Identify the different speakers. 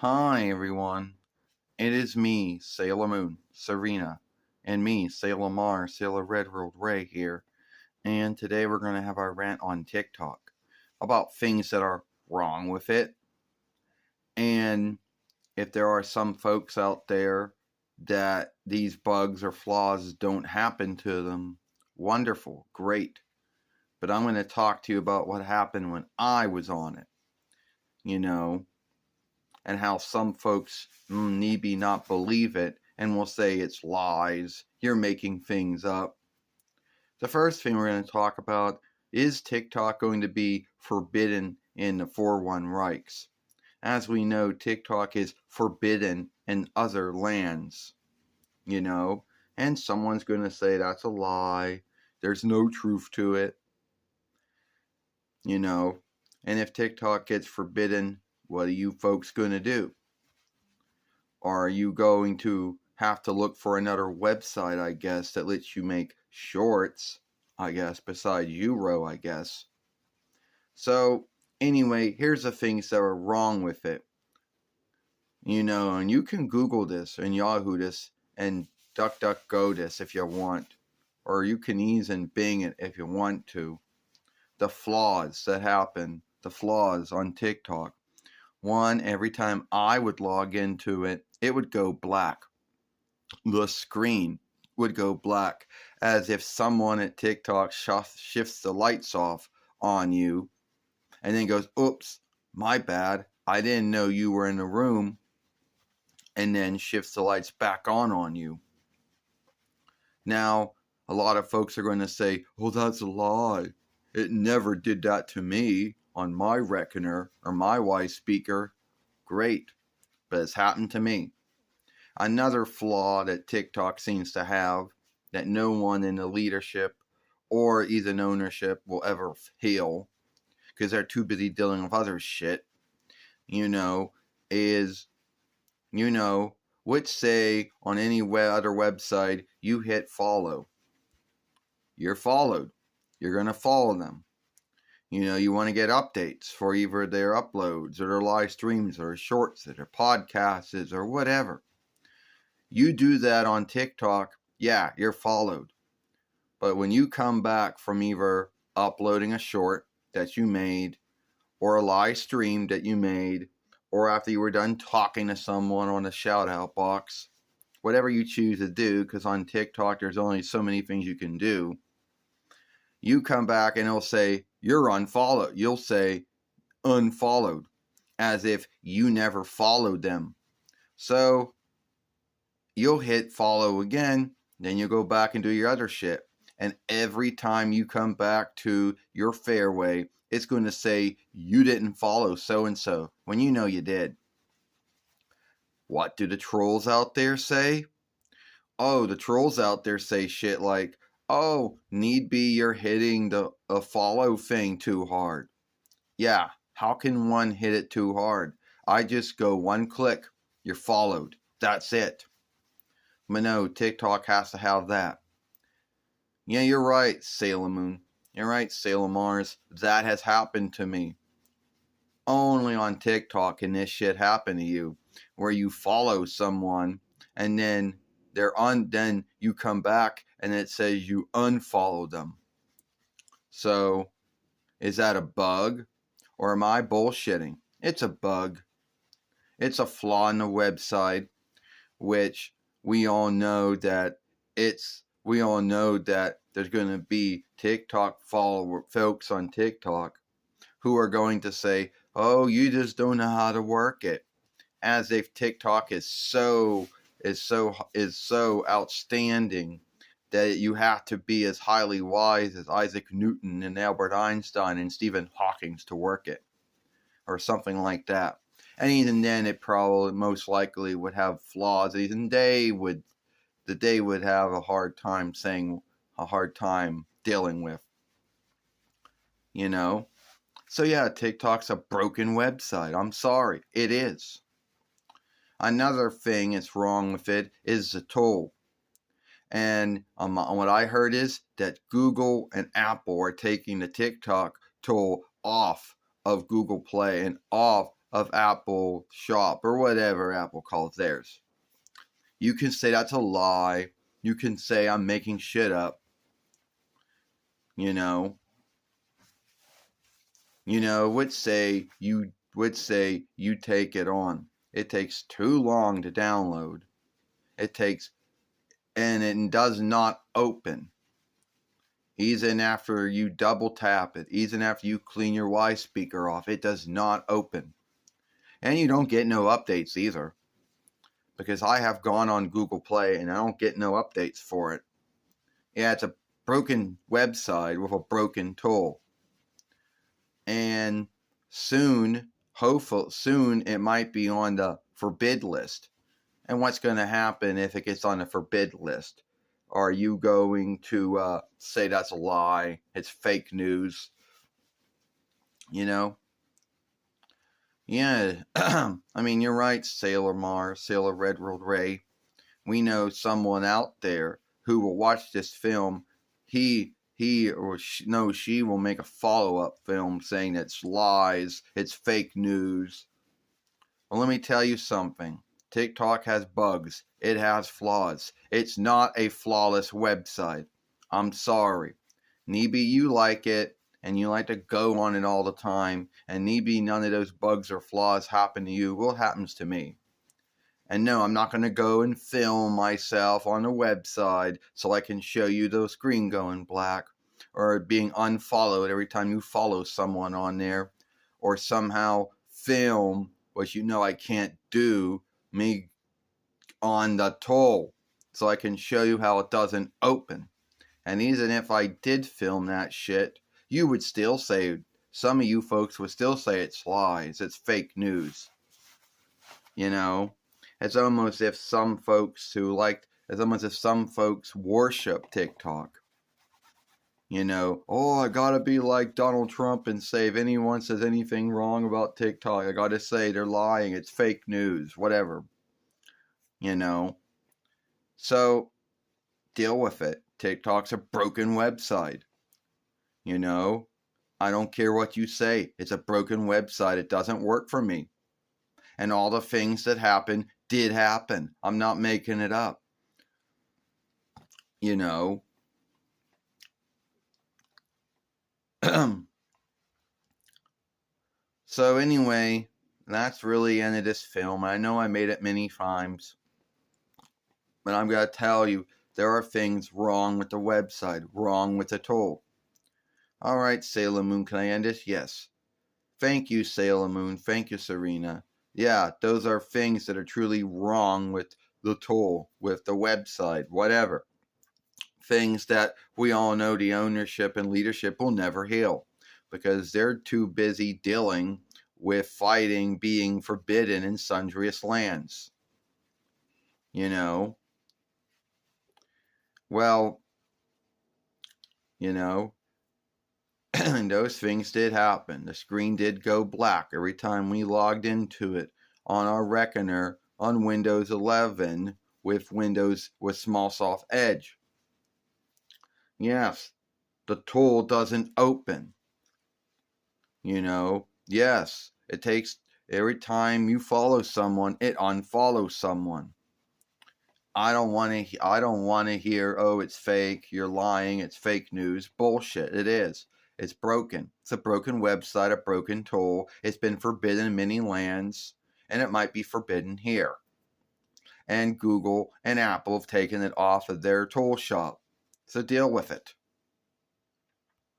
Speaker 1: Hi everyone, it is me, Sailor Moon, Serena, and me, Sailor Mars, Sailor Red World Ray here, and today we're going to have our rant on TikTok about things that are wrong with it, and if there are some folks out there that these bugs or flaws don't happen to them, wonderful, great, but I'm going to talk to you about what happened when I was on it, you know, and how some folks need be not believe it and will say it's lies, you're making things up. The first thing we're going to talk about is TikTok going to be forbidden in the 4-1 Reichs? As we know, TikTok is forbidden in other lands, you know, and someone's going to say that's a lie, there's no truth to it, you know, and if TikTok gets forbidden, what are you folks going to do? Are you going to have to look for another website, I guess, that lets you make shorts, I guess, besides Euro, I guess? So, anyway, here's the things that are wrong with it. You know, and you can Google this and Yahoo this and DuckDuckGo this if you want. Or you can even Bing it if you want to. The flaws that happen, the flaws on TikTok. One, every time I would log into it, it would go black. The screen would go black as if someone at TikTok shifts the lights off on you and then goes, oops, my bad, I didn't know you were in the room, and then shifts the lights back on you. Now, a lot of folks are going to say, oh, that's a lie. It never did that to me on my reckoner or my Y speaker. Great, but it's happened to me. Another flaw that TikTok seems to have that no one in the leadership or even ownership will ever heal because they're too busy dealing with other shit, you know, is, you know, which say on any other website you hit follow. You're followed. You're going to follow them. You know, you want to get updates for either their uploads or their live streams or shorts or their podcasts or whatever. You do that on TikTok, yeah, you're followed. But when you come back from either uploading a short that you made or a live stream that you made or after you were done talking to someone on a shout out box, whatever you choose to do, because on TikTok there's only so many things you can do, you come back and it'll say you're unfollowed. You'll say unfollowed as if you never followed them. So you'll hit follow again, then you'll go back and do your other shit. And every time you come back to your fairway, it's going to say you didn't follow so-and-so when you know you did. What do the trolls out there say? Oh, the trolls out there say shit like, oh, need be you're hitting the follow thing too hard. Yeah, how can one hit it too hard? I just go one click, you're followed. That's it. But no, TikTok has to have that. Yeah, you're right, Sailor Moon. You're right, Sailor Mars. That has happened to me. Only on TikTok can this shit happen to you, where you follow someone and then then you come back and it says you unfollow them. So, is that a bug or am I bullshitting? It's a bug. It's a flaw in the website, which we all know that there's going to be TikTok folks on TikTok who are going to say, "Oh, you just don't know how to work it," as if TikTok is so outstanding that you have to be as highly wise as Isaac Newton and Albert Einstein and Stephen Hawking to work it, or something like that. And even then, it probably most likely would have flaws. Even they would have a hard time dealing with, you know. So yeah, TikTok's a broken website. I'm sorry, it is. Another thing that's wrong with it is the tool. And what I heard is that Google and Apple are taking the TikTok tool off of Google Play and off of Apple Shop or whatever Apple calls theirs. You can say that's a lie. You can say I'm making shit up. You know, would say you take it on. It takes too long to download. And it does not open. Even after you double tap it, even after you clean your Y speaker off, it does not open. And you don't get no updates either. Because I have gone on Google Play and I don't get no updates for it. Yeah, it's a broken website with a broken tool. And soon it might be on the forbid list. And what's going to happen if it gets on the forbid list? Are you going to say that's a lie? It's fake news? Yeah, I mean, you're right, Sailor Mars, Sailor Red World Ray. We know someone out there who will watch this film. He or she will make a follow-up film saying it's lies, it's fake news. Well, let me tell you something. TikTok has bugs. It has flaws. It's not a flawless website. I'm sorry. Maybe you like it and you like to go on it all the time, and maybe none of those bugs or flaws happen to you. Well, it happens to me. And no, I'm not going to go and film myself on the website so I can show you the screen going black or being unfollowed every time you follow someone on there, or somehow film, which I can't do, me on the toll so I can show you how it doesn't open. And even if I did film that shit, you would still say, some of you folks would still say it's lies, it's fake news. It's almost if some folks worship TikTok. Oh, I gotta be like Donald Trump and say if anyone says anything wrong about TikTok, I gotta say they're lying, it's fake news, whatever. So deal with it. TikTok's a broken website. I don't care what you say. It's a broken website. It doesn't work for me. And all the things that happened did happen. I'm not making it up. So anyway, that's really the end of this film. I know I made it many times. But I'm going to tell you, there are things wrong with the website, wrong with the tool. All right, Sailor Moon, can I end this? Yes. Thank you, Sailor Moon. Thank you, Serena. Yeah, those are things that are truly wrong with the tool, with the website, whatever. Things that we all know the ownership and leadership will never heal because they're too busy dealing with fighting being forbidden in sundriest lands. Well, and those things did happen. The screen did go black every time we logged into it on our Reckoner on Windows 11 with SmallSoft Edge. Yes, the tool doesn't open. Yes, it takes every time you follow someone, it unfollows someone. I don't want to hear, oh, it's fake, you're lying, it's fake news. Bullshit, it is. It's broken. It's a broken website, a broken tool. It's been forbidden in many lands, and it might be forbidden here. And Google and Apple have taken it off of their tool shop. So deal with it.